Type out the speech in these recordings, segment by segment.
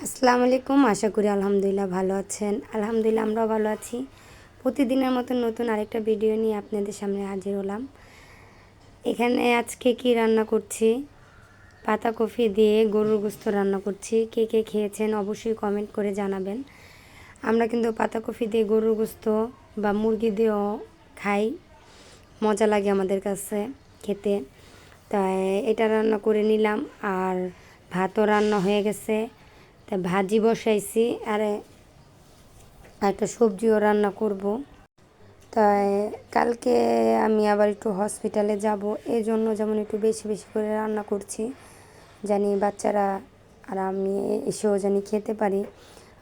আসসালামু আলাইকুম। আশা করি আলহামদুলিল্লাহ ভালো আছেন। আলহামদুলিল্লাহ আমরাও ভালো আছি। প্রতিদিনের মতো নতুন আরেকটা ভিডিও নিয়ে আপনাদের সামনে হাজির হলাম। এখানে আজকে কি রান্না করছি, পাতাকপি দিয়ে গরুর গোশত রান্না করছি। কে কে খেয়েছেন অবশ্যই কমেন্ট করে জানাবেন। আমরা কিন্তু পাতাকপি দিয়ে গরুর গোশত বা মুরগি দিয়েও খাই, মজা লাগে আমাদের কাছে খেতে। তাই এটা রান্না করে নিলাম, আর ভাতও রান্না হয়ে গেছে। তা ভাজি বসাইছি, আর একটা সবজিও রান্না করব। তাই কালকে আমি আবার একটু হসপিটালে যাব, এই জন্য যেমন একটু বেশি বেশি করে রান্না করছি, জানি বাচ্চারা আর আমি এসেও জানি খেতে পারি।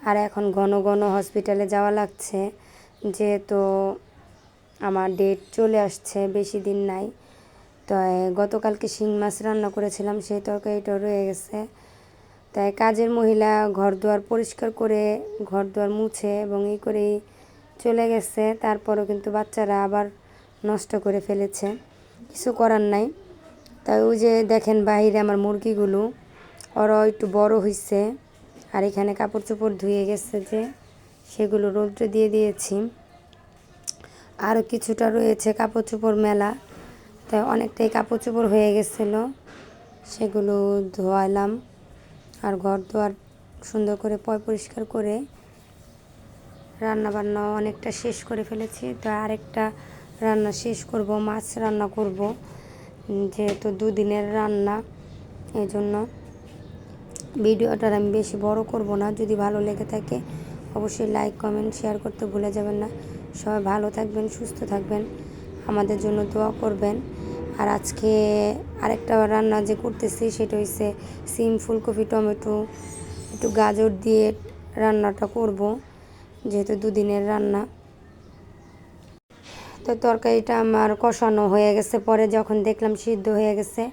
আর এখন ঘন ঘন হসপিটালে যাওয়া লাগছে, যেহেতু আমার ডেট চলে আসছে, বেশি দিন নাই। তাই গতকালকে শিং মাছ রান্না করেছিলাম, সেই তরকারিটা রয়ে গেছে। তাই কাজের মহিলা ঘর দুয়ার পরিষ্কার করে, ঘর দুয়ার মুছে এবং এই করেই চলে গেছে। তারপরও কিন্তু বাচ্চারা আবার নষ্ট করে ফেলেছে, কিছু করার নাই। তাই ওই যে দেখেন বাইরে আমার মুরগিগুলো, ওরা একটু বড় হয়েছে। আর এখানে কাপড় চোপড় ধুয়ে গেছে, যে সেগুলো রৌদ্রে দিয়ে দিয়েছি। আরও কিছুটা রয়েছে কাপড় চোপড় মেলা, তাই অনেকটাই কাপড় চোপড় হয়ে গেছিলো, সেগুলো ধোয়ালাম। আর ঘর দুয়ার সুন্দর করে পরিষ্কার করে রান্না অনেকটা শেষ করে ফেলেছি। তো আরেকটা রান্না শেষ করব, মাছ রান্না করব, যেহেতু দুদিনের রান্না। এই জন্য ভিডিওটার আমি বেশি বড় করব না। যদি ভালো লেগে থাকে অবশ্যই লাইক কমেন্ট শেয়ার করতে ভুলে যাবেন না। সবাই ভালো থাকবেন, সুস্থ থাকবেন, আমাদের জন্য দোয়া করবেন। আর আজকে আরেকটা রান্না যে করতেছি সেটা হচ্ছে সিম, ফুলকপি, টমেটো, একটু গাজর দিয়ে রান্নাটা করব, যেহেতু দুদিনের রান্না। তো তরকারিটা আমার কষানো হয়ে গেছে, পরে যখন দেখলাম সিদ্ধ হয়ে গেছে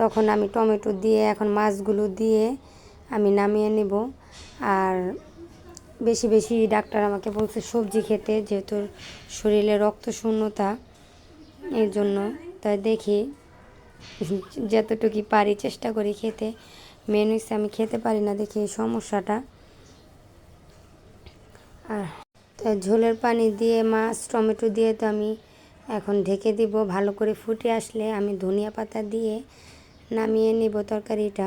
তখন আমি টমেটো দিয়ে এখন মাছগুলো দিয়ে আমি নামিয়ে নেব। আর বেশি বেশি ডাক্তার আমাকে বলছে সবজি খেতে, যেহেতু শরীরে রক্ত শূন্যতা, এই জন্য। তাই দেখি যতটুকু পারি চেষ্টা করি খেতে। মেন হচ্ছে আমি খেতে পারি না, দেখি এই সমস্যাটা। আর তাই ঝোলের পানি দিয়ে মাছ টমেটো দিয়ে তো আমি এখন ঢেকে দিব। ভালো করে ফুটে আসলে আমি ধনিয়া পাতা দিয়ে নামিয়ে নিব তরকারিটা।